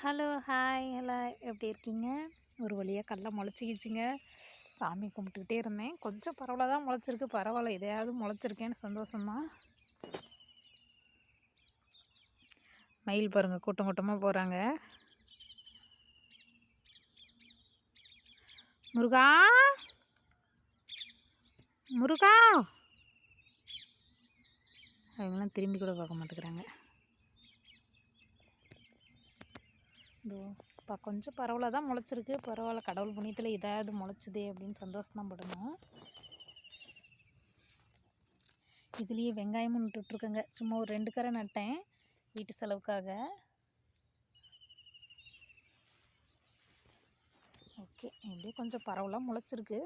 Hello, hi எல்லாம் எப்படி இருக்கீங்க? ஒரு வழியாக கடல முளைச்சிக்கிச்சிங்க. சாமி கும்பிட்டுக்கிட்டே இருந்தேன். கொஞ்சம் பரவாயில்ல தான் முளைச்சிருக்கு. பரவாயில்ல, எதையாவது முளைச்சிருக்கேன்னு சந்தோஷம்தான். மயில் பாருங்கள், கூட்டம் கூட்டமாக போகிறாங்க. முருகா முருகா அவங்களாம் திரும்பி கூட பார்க்க மாட்டேங்கிறாங்க. இதோ இப்போ கொஞ்சம் பரவாயில்ல தான் முளைச்சிருக்கு. பரவாயில்ல, கடவுள் புண்ணியத்தில் இதாவது முளைச்சிதே அப்படின்னு சந்தோஷம் படணும். இதுலேயே வெங்காயமும் நட்டுட்ருக்கேங்க. சும்மா ஒரு 2 கரை நட்டேன் வீட்டு செலவுக்காக. ஓகே, எப்படியும் கொஞ்சம் பரவலாக முளைச்சிருக்கு.